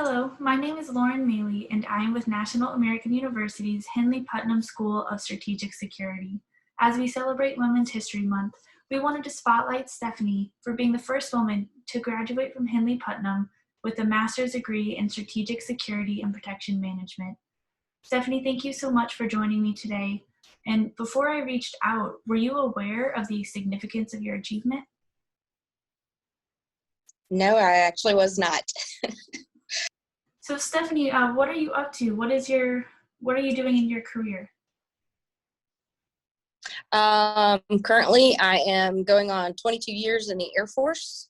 Hello, my name is Lauren Mealy, and I am with National American University's Henley-Putnam School of Strategic Security. As we celebrate Women's History Month, we wanted to spotlight Stephanie for being the first woman to graduate from Henley-Putnam with a master's degree in Strategic Security and Protection Management. Stephanie, thank you so much for joining me today. And before I reached out, were you aware of the significance of your achievement? No, I actually was not. So Stephanie, what are you up to? What are you doing in your career? Currently, I am going on 22 years in the Air Force,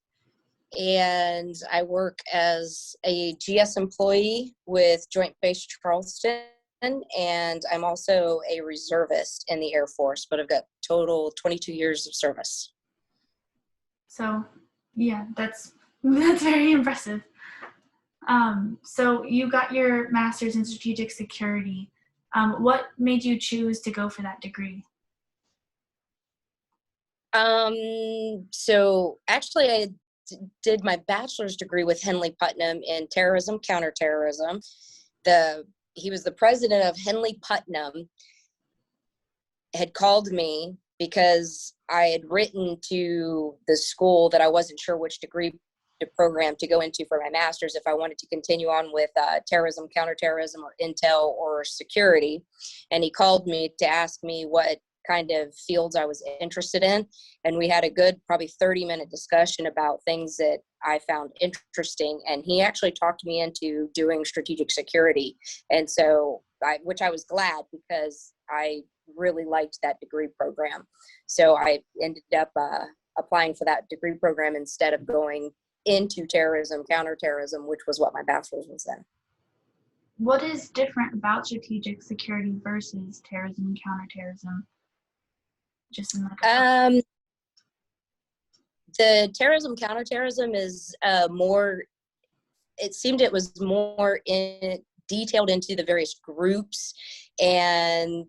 and I work as a GS employee with Joint Base Charleston, and I'm also a reservist in the Air Force, but I've got total 22 years of service. So, yeah, that's very impressive. So you got your master's in strategic security. What made you choose to go for that degree? So actually I did my bachelor's degree with Henley-Putnam in terrorism, counterterrorism. He was the president of Henley-Putnam, had called me because I had written to the school that I wasn't sure which degree program to go into for my master's, if I wanted to continue on with terrorism, counterterrorism, or intel or security. And he called me to ask me what kind of fields I was interested in. And we had a good, probably 30-minute discussion about things that I found interesting. And he actually talked me into doing strategic security. And so, which I was glad, because I really liked that degree program. So I ended up applying for that degree program instead of going into terrorism, counterterrorism, which was what my bachelor's was in. What is different about strategic security versus terrorism and counterterrorism? Just in the terrorism, counterterrorism is more, it seemed it was more detailed into the various groups and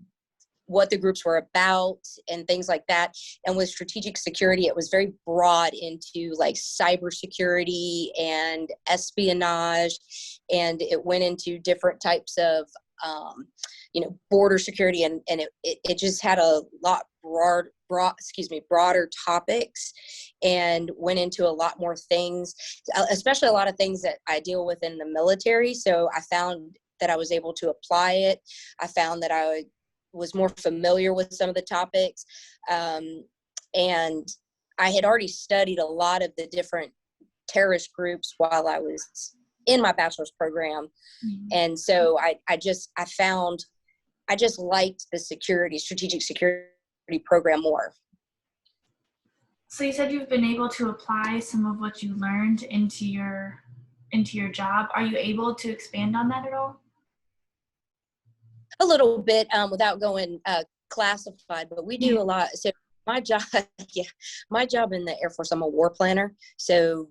what the groups were about and things like that. And with strategic security, it was very broad into like cybersecurity and espionage, and it went into different types of border security, and it just had a lot broader topics, and went into a lot more things, especially a lot of things that I deal with in the military. So I found that I was able to apply it. I found that I was more familiar with some of the topics. And I had already studied a lot of the different terrorist groups while I was in my bachelor's program. Mm-hmm. And so I just liked the strategic security program more. So you said you've been able to apply some of what you learned into your job. Are you able to expand on that at all? A little bit, without going classified, but we do a lot. So my job in the Air Force, I'm a war planner. So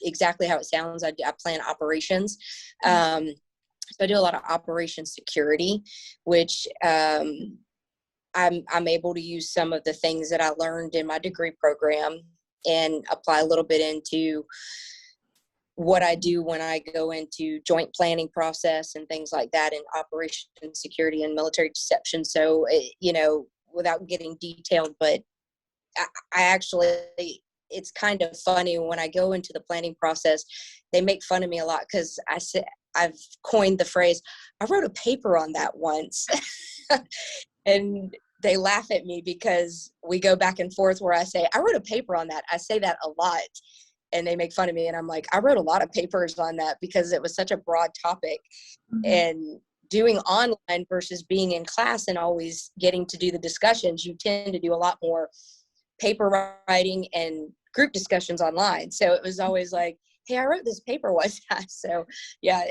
exactly how it sounds, I plan operations. So I do a lot of operations security, which I'm able to use some of the things that I learned in my degree program and apply a little bit into what I do when I go into joint planning process and things like that in operation security and military deception. So, without getting detailed, but I actually, it's kind of funny when I go into the planning process, they make fun of me a lot because I've coined the phrase, I wrote a paper on that once. And they laugh at me because we go back and forth where I say, I wrote a paper on that. I say that a lot. And they make fun of me, and I'm like, I wrote a lot of papers on that because it was such a broad topic. Mm-hmm. And doing online versus being in class and always getting to do the discussions, you tend to do a lot more paper writing and group discussions online. So it was always like, hey, I wrote this paper one time. So yeah,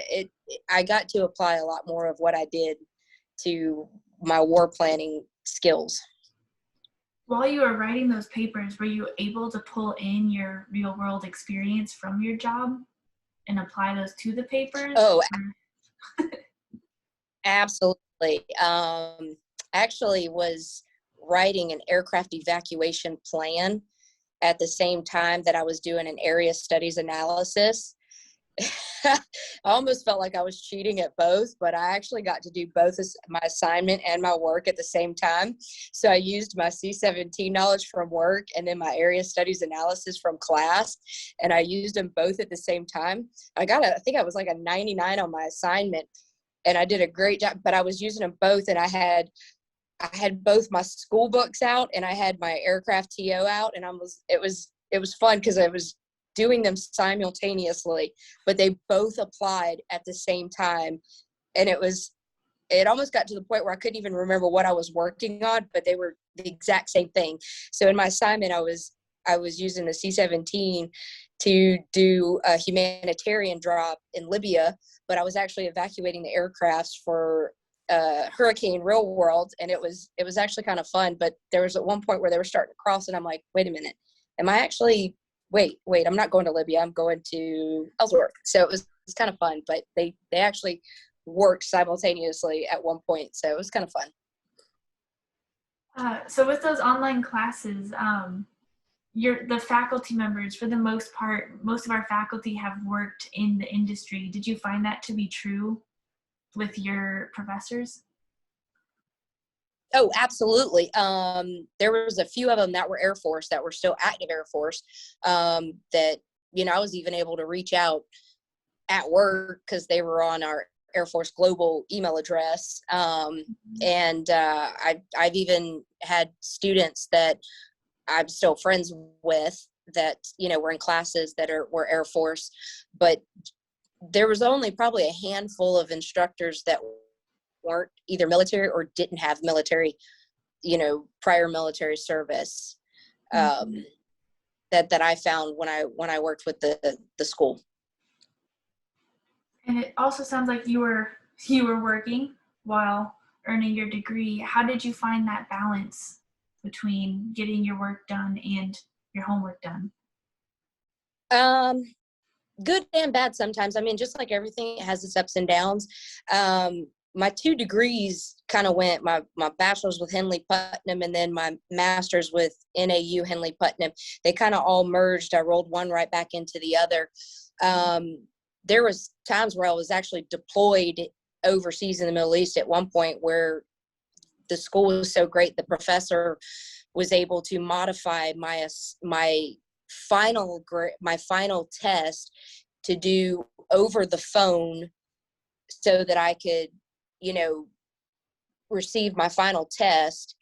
I got to apply a lot more of what I did to my war planning skills. While you were writing those papers, were you able to pull in your real world experience from your job and apply those to the papers? Oh, absolutely. Actually was writing an aircraft evacuation plan at the same time that I was doing an area studies analysis. I almost felt like I was cheating at both, but I actually got to do both my assignment and my work at the same time. So I used my C-17 knowledge from work and then my area studies analysis from class, and I used them both at the same time. I think I was like a 99 on my assignment, and I did a great job, but I was using them both, and I had both my school books out and I had my aircraft TO out, and it was fun because I was doing them simultaneously, but they both applied at the same time. And it almost got to the point where I couldn't even remember what I was working on, but they were the exact same thing. So in my assignment, I was using the C-17 to do a humanitarian drop in Libya, but I was actually evacuating the aircrafts for hurricane real world. And it was actually kind of fun, but there was at one point where they were starting to cross and I'm like, wait a minute, am I actually, wait, I'm not going to Libya, I'm going to Ellsworth. So it was kind of fun, but they actually worked simultaneously at one point. So it was kind of fun. So with those online classes, the faculty members, for the most part, most of our faculty have worked in the industry. Did you find that to be true with your professors? Oh, absolutely. There was a few of them that were Air Force, that were still active Air Force, that, I was even able to reach out at work because they were on our Air Force Global email address. And I've even had students that I'm still friends with that, were in classes that were Air Force, but there was only probably a handful of instructors that weren't either military or didn't have military, prior military service, that I found when I worked with the school. And it also sounds like you were working while earning your degree. How did you find that balance between getting your work done and your homework done? Good and bad sometimes. I mean, just like everything, it has its ups and downs. My 2 degrees kind of went, my bachelor's with Henley-Putnam and then my master's with NAU Henley-Putnam. They kind of all merged. I rolled one right back into the other. There was times where I was actually deployed overseas in the Middle East at one point where the school was so great, the professor was able to modify my final test to do over the phone so that I could, receive my final test,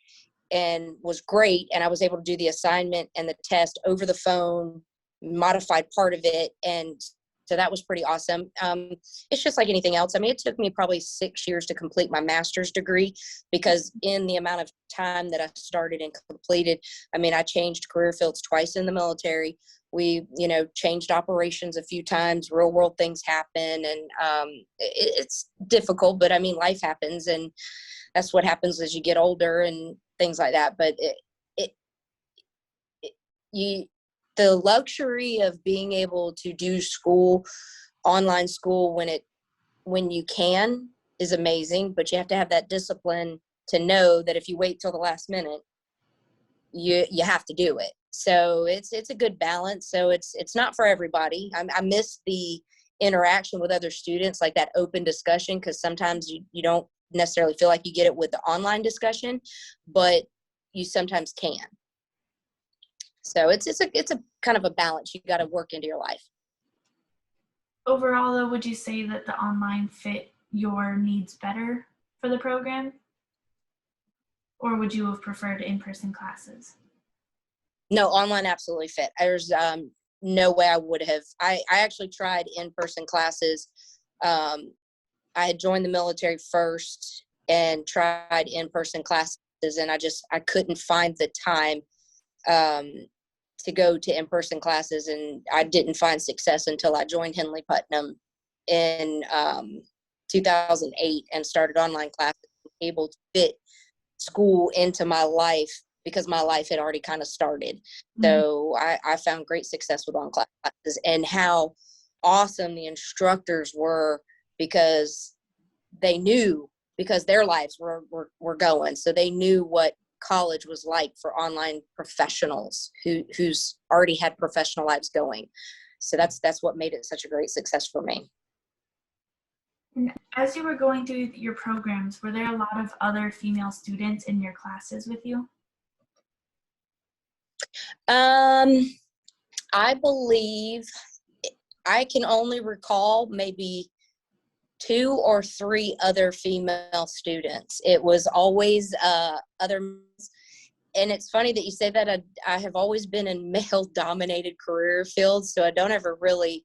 and was great. And I was able to do the assignment and the test over the phone, modified part of it. And so that was pretty awesome. It's just like anything else. I mean, it took me probably 6 years to complete my master's degree because in the amount of time that I started and completed, I mean, I changed career fields twice in the military. We, changed operations a few times, real world things happen, and it's difficult, but I mean, life happens, and that's what happens as you get older and things like that. But the luxury of being able to do online school when you can is amazing, but you have to have that discipline to know that if you wait till the last minute, you have to do it. So it's a good balance. So it's not for everybody. I miss the interaction with other students, like that open discussion, because sometimes you don't necessarily feel like you get it with the online discussion, but you sometimes can. So it's a kind of a balance you got to work into your life. Overall, though, would you say that the online fit your needs better for the program? Or would you have preferred in-person classes? No, online absolutely fit. There's no way I would have. I actually tried in-person classes. I had joined the military first and tried in-person classes, and I couldn't find the time to go to in-person classes, and I didn't find success until I joined Henley-Putnam in 2008 and started online classes, able to fit school into my life because my life had already kind of started. So I found great success with online classes, and how awesome the instructors were because they knew, because their lives were going. So they knew what college was like for online professionals who's already had professional lives going. So that's what made it such a great success for me. And as you were going through your programs, were there a lot of other female students in your classes with you? I believe I can only recall maybe 2 or 3 other female students. It was always other, and it's funny that you say that. I have always been in male-dominated career fields, so I don't ever really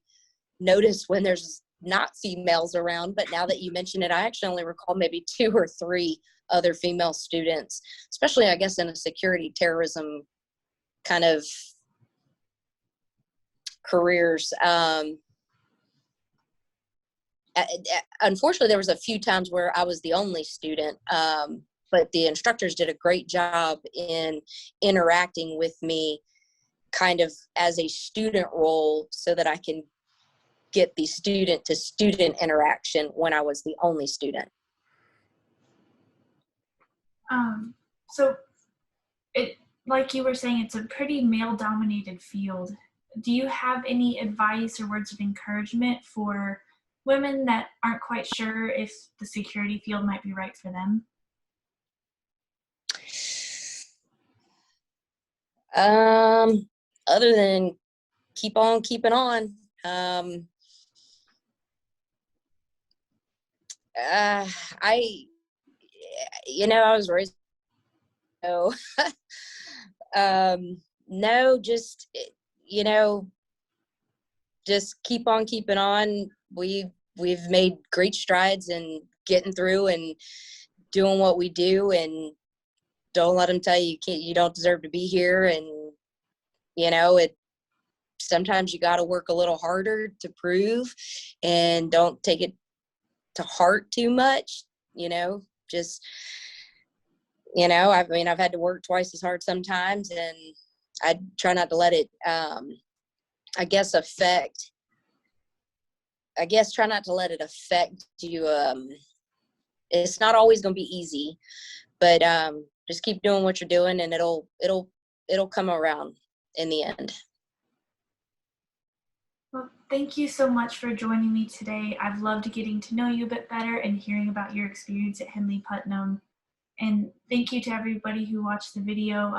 notice when there's not females around. But now that you mention it, I actually only recall maybe 2 or 3 other female students, especially, I guess, in a security terrorism kind of careers. Unfortunately, there was a few times where I was the only student, but the instructors did a great job in interacting with me kind of as a student role so that I can get the student to student interaction when I was the only student. So it, like you were saying, it's a pretty male-dominated field. Do you have any advice or words of encouragement for women that aren't quite sure if the security field might be right for them? Other than keep on keeping on. I was raised, so, no, just, just keep on keeping on. We've made great strides in getting through and doing what we do, and don't let them tell you you don't deserve to be here. And, it, sometimes you got to work a little harder to prove, and don't take it to heart too much, just, I've had to work twice as hard sometimes, and I try not to let it, try not to let it affect you. It's not always going to be easy, but just keep doing what you're doing, and it'll come around in the end. Well, thank you so much for joining me today. I've loved getting to know you a bit better and hearing about your experience at Henley-Putnam. And thank you to everybody who watched the video.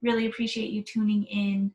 Really appreciate you tuning in.